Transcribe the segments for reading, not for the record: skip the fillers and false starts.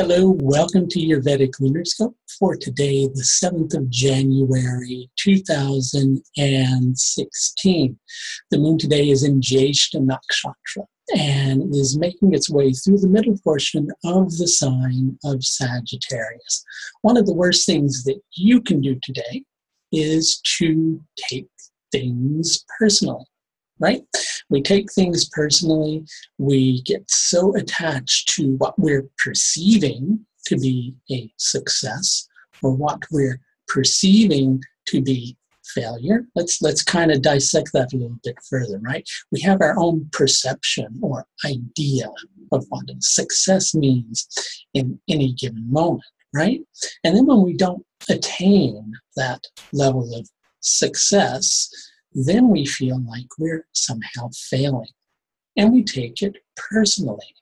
Hello, welcome to your Vedic Lunar Scope for today, the 7th of January, 2016. The moon today is in Jyeshtha nakshatra and is making its way through the middle portion of the sign of Sagittarius. One of the worst things that you can do today is to take things personally, right? We take things personally. We get so attached to what we're perceiving to be a success or what we're perceiving to be failure. Let's kind of dissect that a little bit further, right? We have our own perception or idea of what success means in any given moment, right? And then when we don't attain that level of success, then we feel like we're somehow failing, and we take it personally.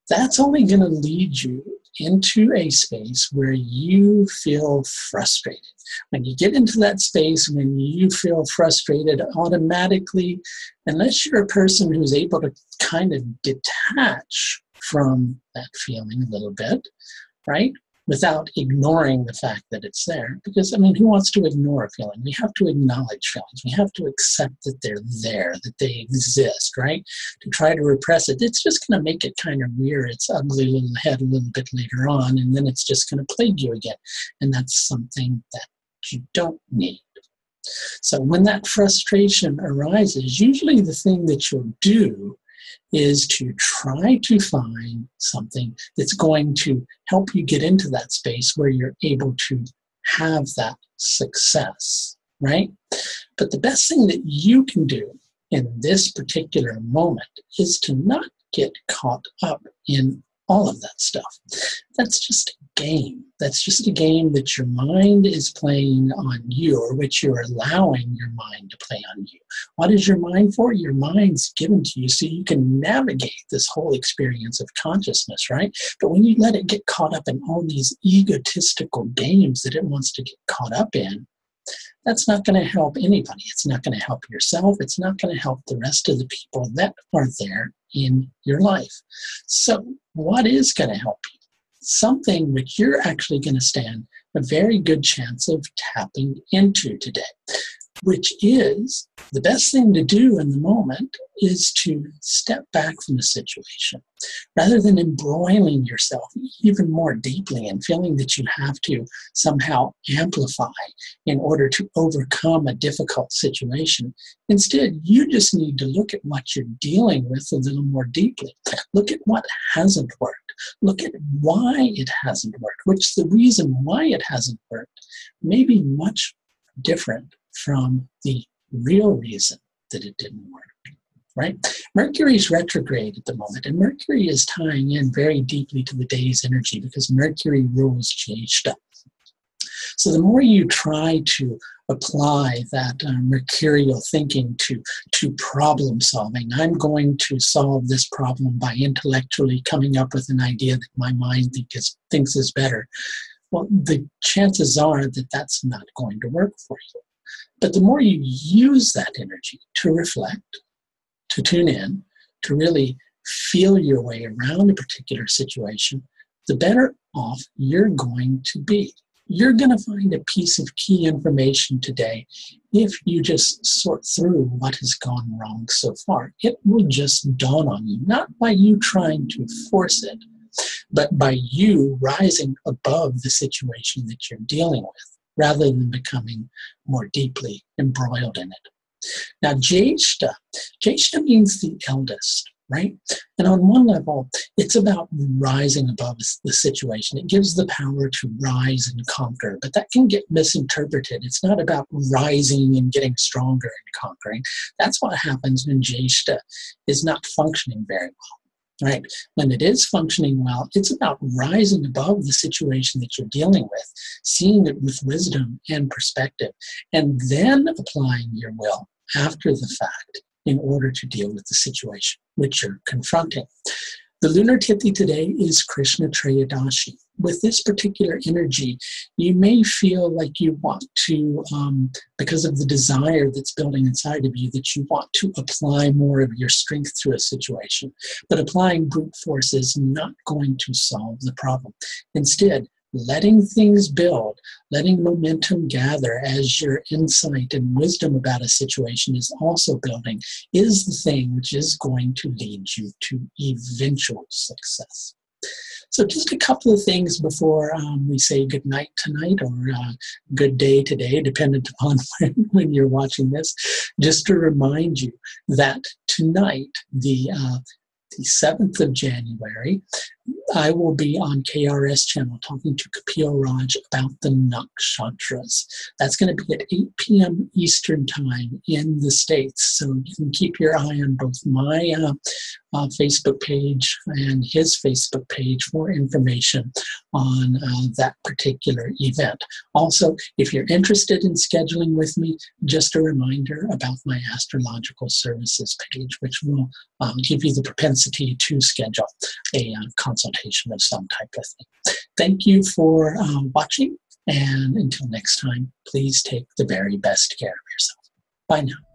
That's only going to lead you into a space where you feel frustrated. When you get into that space, when you feel frustrated, automatically, unless you're a person who's able to kind of detach from that feeling a little bit, right? Without ignoring the fact that it's there. Because, who wants to ignore a feeling? We have to acknowledge feelings. We have to accept that they're there, that they exist, right? To try to repress it, it's just going to make it kind of rear its ugly little head a little bit later on, and then it's just going to plague you again. And that's something that you don't need. So when that frustration arises, usually the thing that you'll do is to try to find something that's going to help you get into that space where you're able to have that success, right? But the best thing that you can do in this particular moment is to not get caught up in all of that stuff. That's just a game. That's just a game that your mind is playing on you, or which you're allowing your mind to play on you. What is your mind for? Your mind's given to you so you can navigate this whole experience of consciousness, right? But when you let it get caught up in all these egotistical games that it wants to get caught up in, that's not going to help anybody. It's not going to help yourself. It's not going to help the rest of the people that are there in your life. So what is going to help you? Something which you're actually going to stand a very good chance of tapping into today, which is the best thing to do in the moment is to step back from the situation rather than embroiling yourself even more deeply and feeling that you have to somehow amplify in order to overcome a difficult situation. Instead, you just need to look at what you're dealing with a little more deeply. Look at what hasn't worked. Look at why it hasn't worked, which the reason why it hasn't worked may be much different from the real reason that it didn't work, right? Mercury's retrograde at the moment, and Mercury is tying in very deeply to the day's energy because Mercury rules Jyeshtha. So the more you try to apply that mercurial thinking to problem solving, I'm going to solve this problem by intellectually coming up with an idea that my mind thinks is better. Well, the chances are that that's not going to work for you. But the more you use that energy to reflect, to tune in, to really feel your way around a particular situation, the better off you're going to be. You're going to find a piece of key information today if you just sort through what has gone wrong so far. It will just dawn on you, not by you trying to force it, but by you rising above the situation that you're dealing with, rather than becoming more deeply embroiled in it. Now, Jyeshtha means the eldest, right? And on one level, it's about rising above the situation. It gives the power to rise and conquer, but that can get misinterpreted. It's not about rising and getting stronger and conquering. That's what happens when Jyeshtha is not functioning very well. Right? When it is functioning well, it's about rising above the situation that you're dealing with, seeing it with wisdom and perspective, and then applying your will after the fact in order to deal with the situation which you're confronting. The lunar tithi today is Krishna Trayodasi, with this particular energy, you may feel like you want to, because of the desire that's building inside of you, that you want to apply more of your strength to a situation. But applying brute force is not going to solve the problem. Instead, letting things build, letting momentum gather as your insight and wisdom about a situation is also building, is the thing which is going to lead you to eventual success. So just a couple of things before we say good night tonight, or good day today, dependent upon when you're watching this. Just to remind you that tonight, the 7th of January, I will be on KRS channel talking to Kapil Raj about the nakshatras. That's going to be at 8 p.m. Eastern time in the States. So you can keep your eye on both my Facebook page and his Facebook page for information on that particular event. Also, if you're interested in scheduling with me, just a reminder about my astrological services page, which will give you the propensity to schedule a consultation of some type of thing. Thank you for watching, and until next time, please take the very best care of yourself. Bye now.